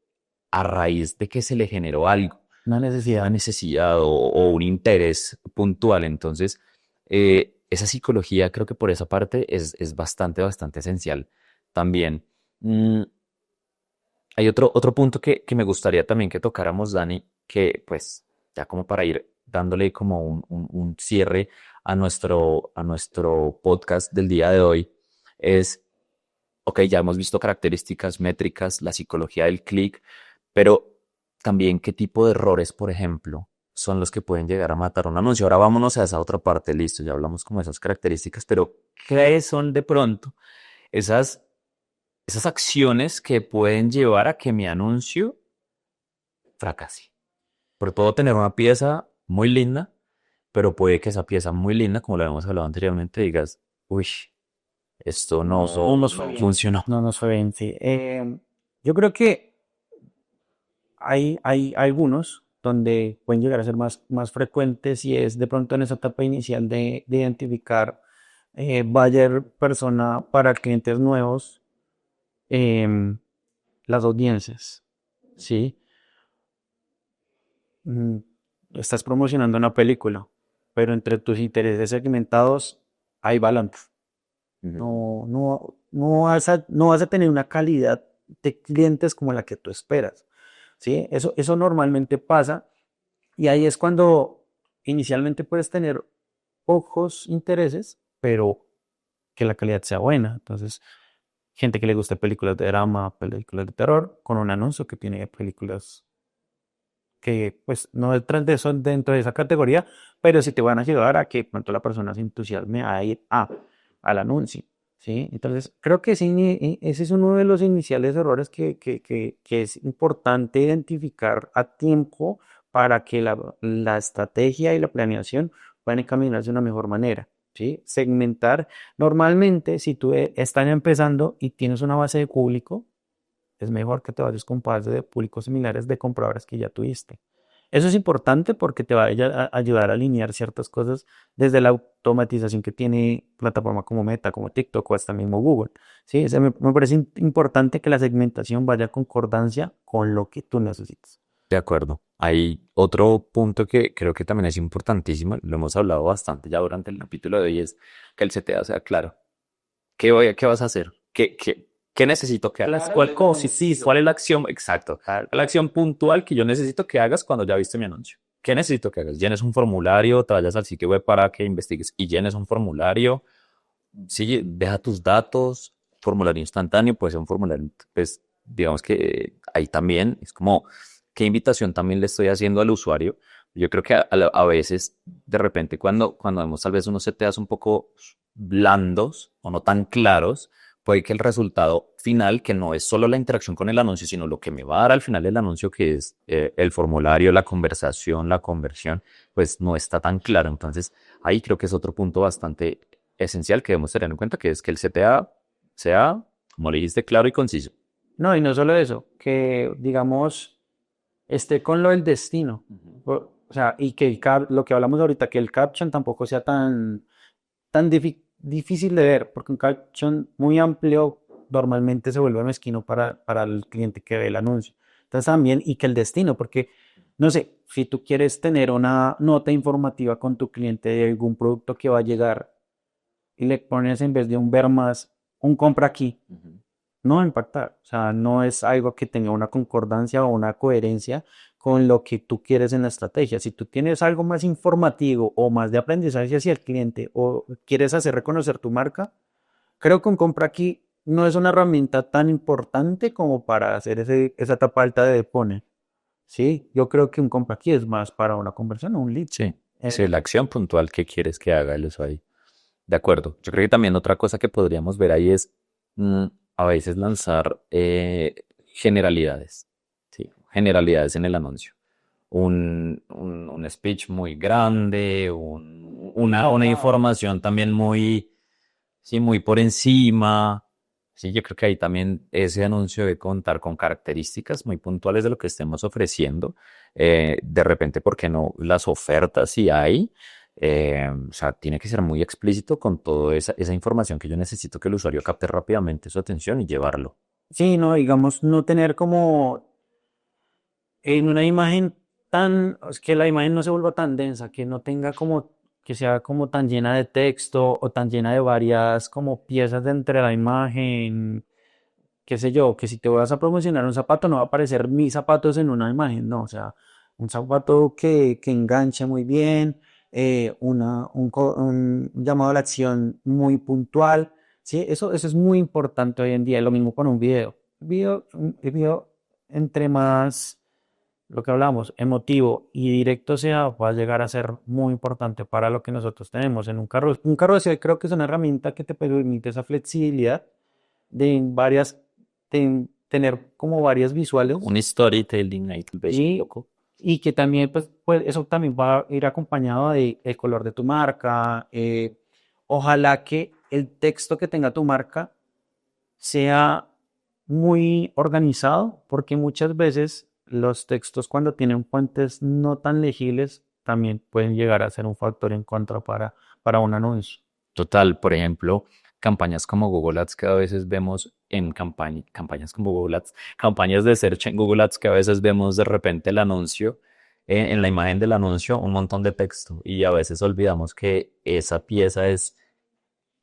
a raíz de que se le generó algo, Una una necesidad. necesidad o un interés puntual. Entonces, esa psicología creo que por esa parte es bastante, bastante esencial también. Mm, Hay otro punto que me gustaría también que tocáramos, Dani, que pues ya como para ir dándole como un cierre a nuestro podcast del día de hoy, es, ok, ya hemos visto características métricas, la psicología del clic, pero también qué tipo de errores, por ejemplo, son los que pueden llegar a matar un anuncio. Ahora vámonos a esa otra parte, listo, ya hablamos como de esas características, pero ¿qué son de pronto esas, esas acciones que pueden llevar a que mi anuncio fracase? Porque puedo tener una pieza muy linda, pero puede que esa pieza muy linda, como lo habíamos hablado anteriormente, digas, uy, esto No no nos fue bien. funcionó. No nos fue bien, sí. Yo creo que hay algunos donde pueden llegar a ser más frecuentes y es de pronto en esa etapa inicial de identificar buyer persona para clientes nuevos, em, las audiencias, ¿sí? Mm, Estás promocionando una película, pero entre tus intereses segmentados hay balance. Ujú. No vas a tener una calidad de clientes como la que tú esperas, ¿sí? Eso normalmente pasa y ahí es cuando inicialmente puedes tener pocos intereses, pero que la calidad sea buena. Entonces, gente que le guste películas de drama, películas de terror, con un anuncio que tiene películas que pues no entran son dentro de esa categoría, pero sí te van a ayudar a que pronto la persona se entusiasme a ir al anuncio, ¿sí? Entonces, creo que ese es uno de los iniciales errores que es importante identificar a tiempo para que la estrategia y la planeación puedan encaminarse de una mejor manera, ¿sí? Segmentar, normalmente, si tú estás empezando y tienes una base de público, es mejor que te vayas con bases de públicos similares de compradores que ya tuviste. Eso es importante porque te va a ayudar a alinear ciertas cosas desde la automatización que tiene plataforma como Meta, como TikTok o hasta mismo Google. Sí, me parece importante que la segmentación vaya a concordancia con lo que tú necesitas. De acuerdo. Hay otro punto que creo que también es importantísimo, lo hemos hablado bastante ya durante el capítulo de hoy, es que el CTA sea claro. ¿Qué vas a hacer? ¿Qué necesito que hagas? Claro, ¿Cuál como cosa? Sí, sí, sencillo. ¿cuál es la acción? Exacto. La acción puntual que yo necesito que hagas cuando ya viste mi anuncio. ¿Qué necesito que hagas? Llenes un formulario, te vayas al sitio web para que investigues y llenes un formulario. Sí, deja tus datos, formulario instantáneo, puede ser un formulario, pues digamos que ahí también es como, ¿qué invitación también le estoy haciendo al usuario? Yo creo que a veces, de repente, cuando vemos tal vez unos CTAs un poco blandos o no tan claros, puede que el resultado final, que no es solo la interacción con el anuncio, sino lo que me va a dar al final el anuncio, que es el formulario, la conversación, la conversión, pues no está tan claro. Entonces, ahí creo que es otro punto bastante esencial que debemos tener en cuenta, que es que el CTA sea, como le dijiste, claro y conciso. No, y no solo eso, que digamos esté con lo del destino. O sea, y que lo que hablamos ahorita, que el caption tampoco sea tan difícil de ver, porque un caption muy amplio normalmente se vuelve mezquino para el cliente que ve el anuncio. Entonces también, y que el destino, porque, no sé, si tú quieres tener una nota informativa con tu cliente de algún producto que va a llegar y le pones en vez de un ver más, un compra aquí, no va a impactar. O sea, no es algo que tenga una concordancia o una coherencia con lo que tú quieres en la estrategia. Si tú tienes algo más informativo o más de aprendizaje hacia el cliente o quieres hacer reconocer tu marca, creo que un compra aquí no es una herramienta tan importante como para hacer esa etapa alta de depone. Sí, yo creo que un compra aquí es más para una conversión o un lead. Sí, sí, Eh, la acción puntual que quieres que haga el usuario. De acuerdo. Yo creo que también otra cosa que podríamos ver ahí es mm, a veces lanzar generalidades. Sí, generalidades en el anuncio. Un speech muy grande, una información también muy, sí, muy por encima. Sí, yo creo que ahí también ese anuncio debe contar con características muy puntuales de lo que estemos ofreciendo. De repente, ¿por qué no? Las ofertas si hay. O sea, tiene que ser muy explícito con toda esa información que yo necesito que el usuario capte rápidamente su atención y llevarlo. sí, no, digamos, no tener como en una imagen es que la imagen no se vuelva tan densa, que no tenga como, que sea como tan llena de texto o tan llena de varias como piezas de entre la imagen, qué sé yo, que si te vas a promocionar un zapato no va a aparecer mis zapatos en una imagen, no, o sea, un zapato que enganche muy bien, un llamado a la acción muy puntual, ¿sí? Eso es muy importante hoy en día, lo mismo con un video. El video entre más lo que hablamos, emotivo y directo sea, va a llegar a ser muy importante para lo que nosotros tenemos en un carro. Un carro de creo que es una herramienta que te permite esa flexibilidad de tener como varias visuales Un storytelling ahí, tal vez, y, loco. y que también, pues eso también va a ir acompañado de el color de tu marca. Ojalá que el texto que tenga tu marca sea muy organizado, porque muchas veces los textos cuando tienen fuentes no tan legibles también pueden llegar a ser un factor en contra para un anuncio. Total, por ejemplo, campañas como Google Ads que a veces vemos en campañas como Google Ads, campañas de search en Google Ads que a veces vemos de repente el anuncio, en la imagen del anuncio un montón de texto y a veces olvidamos que esa pieza es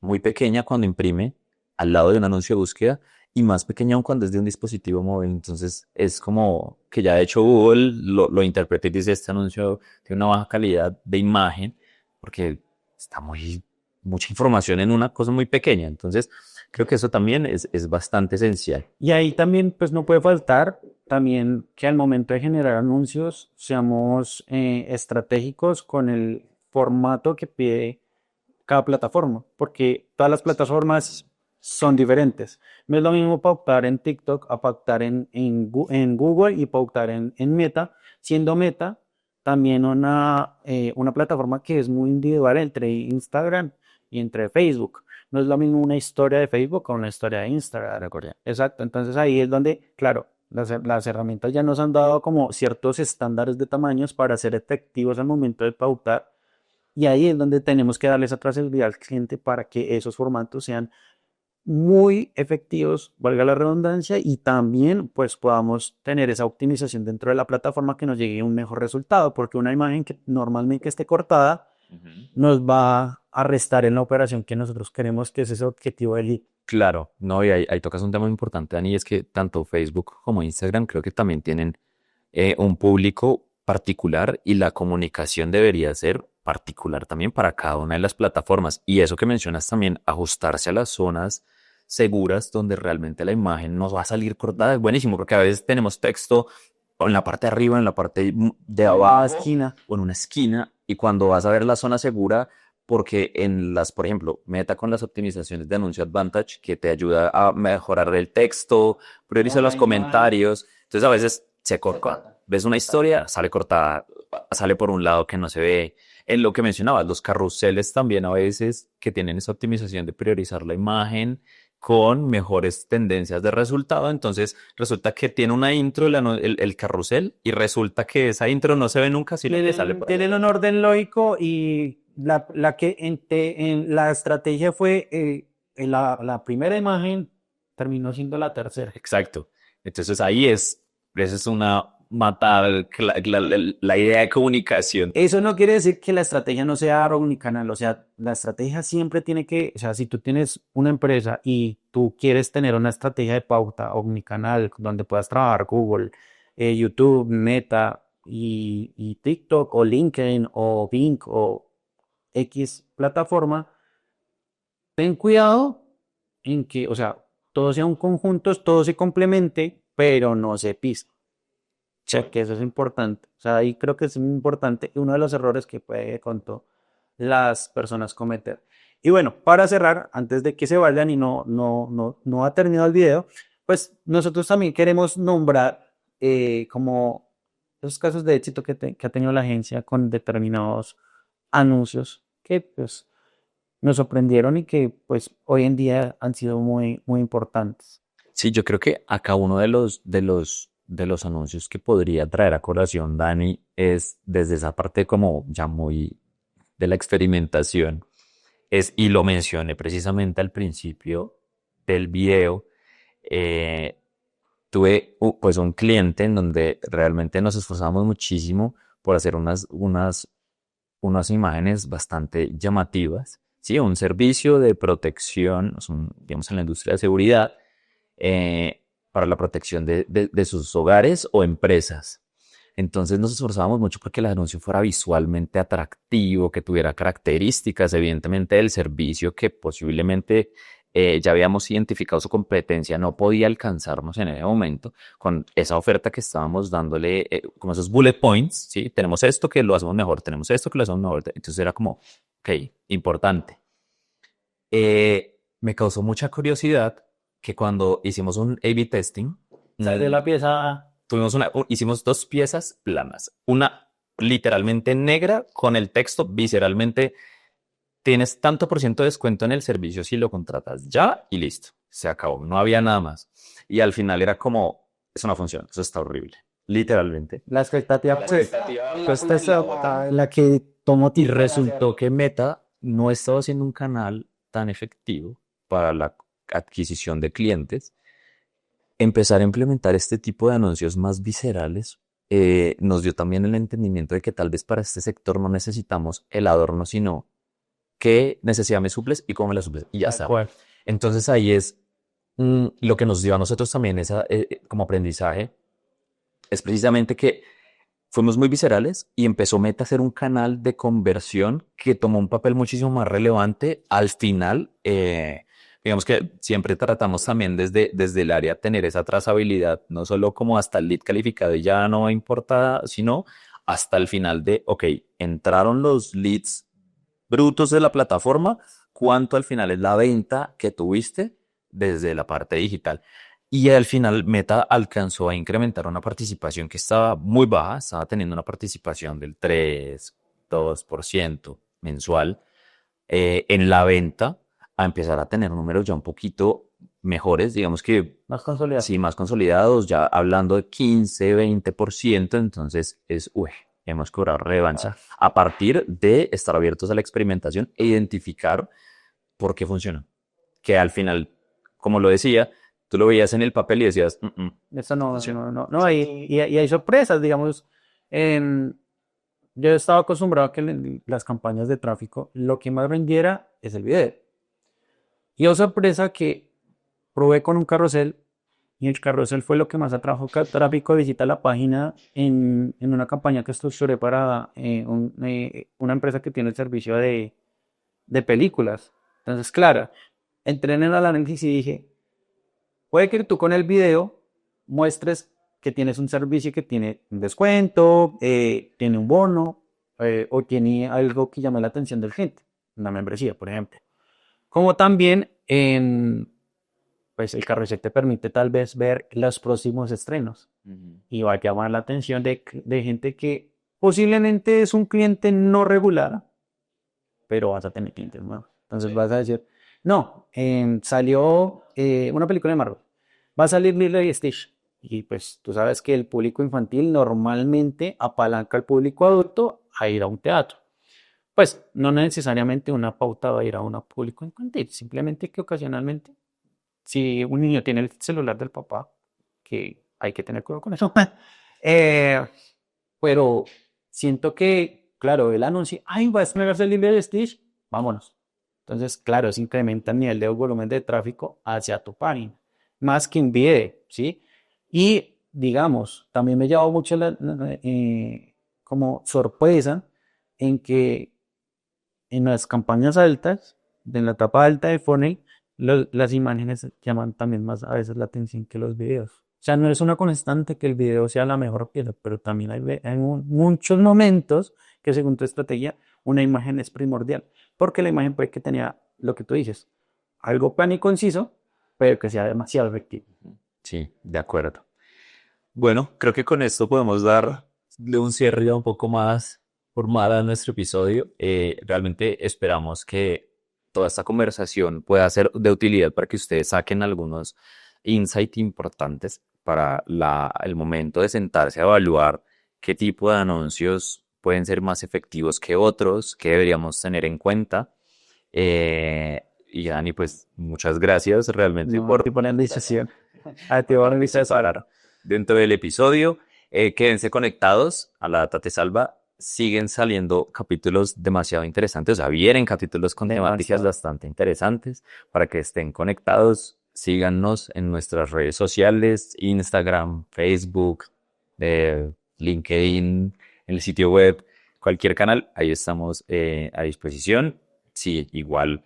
muy pequeña cuando imprime al lado de un anuncio de búsqueda y más pequeña aún cuando es de un dispositivo móvil. Entonces es como que ya de hecho Google lo interpreta y dice este anuncio tiene una baja calidad de imagen porque está mucha información en una cosa muy pequeña. Entonces creo que eso también es bastante esencial. Y ahí también, pues no puede faltar también que al momento de generar anuncios seamos estratégicos con el formato que pide cada plataforma, porque todas las plataformas son diferentes. No es lo mismo pautar en TikTok a pautar en Google y pautar en Meta, siendo Meta también una plataforma que es muy individual entre Instagram y entre Facebook. No es lo mismo una historia de Facebook con una historia de Instagram. Recuerda. Exacto, entonces ahí es donde, claro, las herramientas ya nos han dado como ciertos estándares de tamaños para ser efectivos al momento de pautar y ahí es donde tenemos que darle esa trazabilidad al cliente para que esos formatos sean muy efectivos, valga la redundancia, y también pues podamos tener esa optimización dentro de la plataforma que nos llegue a un mejor resultado, porque una imagen que normalmente esté cortada Ujú. nos va a restar en la operación que nosotros queremos, que es ese objetivo del lead. Claro, no, y ahí tocas un tema muy importante, Dani, y es que tanto Facebook como Instagram creo que también tienen un público particular y la comunicación debería ser particular también para cada una de las plataformas. Y eso que mencionas también, ajustarse a las zonas seguras donde realmente la imagen nos va a salir cortada, es buenísimo, porque a veces tenemos texto o en la parte de arriba, en la parte de En la abajo esquina. o en una esquina, y cuando vas a ver la zona segura, porque en las, por ejemplo, Meta con las optimizaciones de anuncio Advantage, que te ayuda a mejorar el texto, O priorizar la los imagen. comentarios, entonces a veces se corta. Ves una historia, sale cortada, sale por un lado que no se ve. En lo que mencionabas, los carruseles también a veces que tienen esa optimización de priorizar la imagen con mejores tendencias de resultado. Entonces resulta que tiene una intro el carrusel y resulta que esa intro no se ve nunca, sino que sale por ahí. Tienen un orden lógico y la que en la estrategia fue la primera imagen terminó siendo la tercera. Exacto. Entonces esa es una matada, la idea de comunicación. Eso no quiere decir que la estrategia no sea omnicanal, o sea, la estrategia siempre tiene que, o sea, si tú tienes una empresa y tú quieres tener una estrategia de pauta omnicanal donde puedas trabajar Google, YouTube, Meta y TikTok o LinkedIn o Bing o X plataforma, ten cuidado en que, o sea, todo sea un conjunto, todo se complemente, pero no se pise. Sea, que eso es importante. O sea, ahí creo que es muy importante y uno de los errores que puede con todo las personas cometer. Y bueno, para cerrar, antes de que se vayan y no ha terminado el video, pues nosotros también queremos nombrar como esos casos de éxito que ha tenido la agencia con determinados anuncios que pues nos sorprendieron y que pues hoy en día han sido muy importantes. Sí, yo creo que acá uno de los anuncios que podría traer a colación Dani es desde esa parte como ya muy de la experimentación. Y lo mencioné precisamente al principio del video, eh, tuve pues un cliente en donde realmente nos esforzamos muchísimo por hacer unas imágenes bastante llamativas, ¿sí? Un servicio de protección, digamos en la industria de seguridad, para la protección de sus hogares o empresas. Entonces nos esforzábamos mucho porque el anuncio fuera visualmente atractivo, que tuviera características, evidentemente, del servicio que posiblemente ya habíamos identificado su competencia, no podía alcanzarnos en ese momento con esa oferta que estábamos dándole, como esos bullet points, ¿sí? Tenemos esto que lo hacemos mejor, tenemos esto que lo hacemos mejor. Entonces era como, ok, importante. Me causó mucha curiosidad que cuando hicimos un A/B testing, Sale la pieza. hicimos dos piezas planas. Una literalmente negra con el texto visceralmente, tienes tanto por ciento de descuento en el servicio si lo contratas ya y listo. Se acabó, no había nada más. Y al final era como, eso no funciona, eso está horrible. Literalmente. La expectativa, pues esta es la que tomó Y tiempo. resultó que Meta no estaba haciendo un canal tan efectivo para la adquisición de clientes. Empezar a implementar este tipo de anuncios más viscerales nos dio también el entendimiento de que tal vez para este sector no necesitamos el adorno, sino qué necesidad me suples y cómo me la suples. Y ya está. Entonces ahí es lo que nos dio a nosotros también como aprendizaje, es precisamente que fuimos muy viscerales y empezó Meta a ser un canal de conversión que tomó un papel muchísimo más relevante. Al final, digamos que siempre tratamos también desde el área tener esa trazabilidad, no solo como hasta el lead calificado y ya no importa, sino hasta el final de, ok, entraron los leads brutos de la plataforma, cuánto al final es la venta que tuviste desde la parte digital. Y al final Meta alcanzó a incrementar una participación que estaba muy baja, estaba teniendo una participación del 3, 2% mensual en la venta, a empezar a tener números ya un poquito mejores, digamos que Más consolidado. sí, más consolidados, ya hablando de 15, 20%, entonces hemos cobrado relevancia a partir de estar abiertos a la experimentación e identificar por qué funciona. Que al final, como lo decía, tú lo veías en el papel y decías, Eso no, funciona. no y hay sorpresas, digamos. Yo estaba acostumbrado a que las campañas de tráfico lo que más vendiera es el video. Y oh sorpresa que probé con un carrusel y el carrusel fue lo que más atrajo tráfico de visita a la página en una campaña que estructuré para una empresa que tiene el servicio de películas. Entonces, claro, entré en el análisis y dije, puede que tú con el video muestres que tienes un servicio que tiene un descuento, tiene un bono o tiene algo que llame la atención del cliente, una membresía, por ejemplo. Como también pues el carrusel te permite tal vez ver los próximos estrenos y va a llamar la atención de gente que posiblemente es un cliente no regular, pero vas a tener clientes nuevos. Entonces vas a decir, no, salió una película de Marvel, va a salir Lilo y Stitch. Y pues tú sabes que el público infantil normalmente apalanca al público adulto a ir a un teatro. Pues no necesariamente una pauta va a ir a un público infantil, simplemente que ocasionalmente, si un niño tiene el celular del papá, que hay que tener cuidado con eso, eh, pero siento que, claro, el anuncio, ay, va a estrenarse el Lilo y Stitch, vámonos. Entonces, claro, se incrementa el nivel de volumen de tráfico hacia tu página, más que un video, ¿sí? Y, digamos, también me llevó mucho como sorpresa en que en las campañas altas, en la etapa alta de funnel, las imágenes llaman también más a veces la atención que los videos. O sea, no es una constante que el video sea la mejor pieza, pero también hay muchos momentos que según tu estrategia, una imagen es primordial, porque la imagen puede que tenga lo que tú dices, algo plano y conciso, pero que sea demasiado efectivo. Sí, de acuerdo. Bueno, creo que con esto podemos darle un cierre ya un poco más formal a nuestro episodio. Realmente esperamos que toda esta conversación pueda ser de utilidad para que ustedes saquen algunos insights importantes para el momento de sentarse a evaluar qué tipo de anuncios pueden ser más efectivos que otros, qué deberíamos tener en cuenta. Y Dani, pues muchas gracias realmente No, por tipo la decisión. A ti, bueno, hablar dentro del episodio. Quédense conectados a La Data Te Salva. Siguen saliendo capítulos demasiado interesantes, o sea, vienen capítulos con temáticas bastante interesantes para que estén conectados. Síganos en nuestras redes sociales, Instagram, Facebook, LinkedIn, en el sitio web, cualquier canal, ahí estamos a disposición. Sí, igual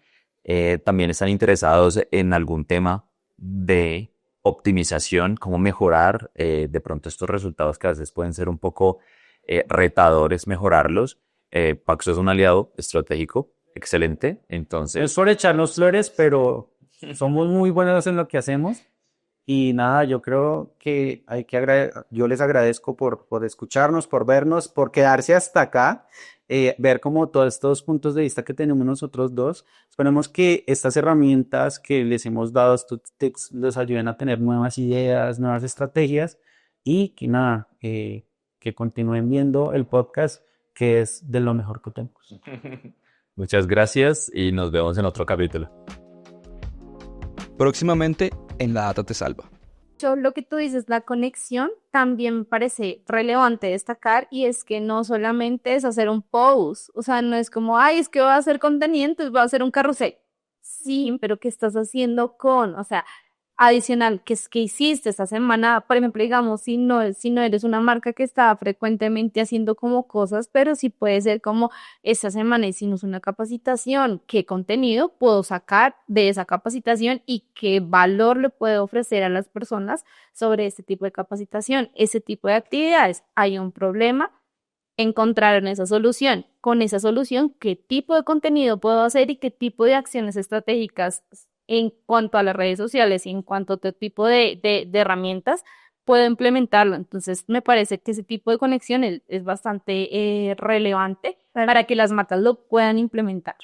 también están interesados en algún tema de optimización, cómo mejorar de pronto estos resultados que a veces pueden ser un poco retadores, mejorarlos. Paxo es un aliado estratégico excelente, entonces Es por echarnos flores, pero somos muy buenos en lo que hacemos. Y nada, yo creo que yo les agradezco por escucharnos, por vernos, por quedarse hasta acá, ver como todos estos puntos de vista que tenemos nosotros dos. Esperemos que estas herramientas que les hemos dado, estos tips, les ayuden a tener nuevas ideas, nuevas estrategias y que nada, que continúen viendo el podcast, que es de lo mejor que tenemos. muchas gracias y nos vemos en otro capítulo. Próximamente en La Data Te Salva. Lo que tú dices, la conexión, también me parece relevante destacar y es que no solamente es hacer un post, o sea, no es como, ay, es que voy a hacer contenido, entonces voy a hacer un carrusel. Sí, pero ¿qué estás haciendo o sea, adicional, que hiciste esta semana? Por ejemplo, digamos, si no eres una marca que está frecuentemente haciendo como cosas, pero sí puede ser como esta semana hicimos una capacitación, ¿qué contenido puedo sacar de esa capacitación y qué valor le puedo ofrecer a las personas sobre este tipo de capacitación, ese tipo de actividades? Hay un problema, encontraron esa solución. Con esa solución, ¿qué tipo de contenido puedo hacer y qué tipo de acciones estratégicas en cuanto a las redes sociales y en cuanto a otro tipo de herramientas puedo implementarlo? Entonces, me parece que ese tipo de conexión es bastante relevante para que las marcas lo puedan implementar.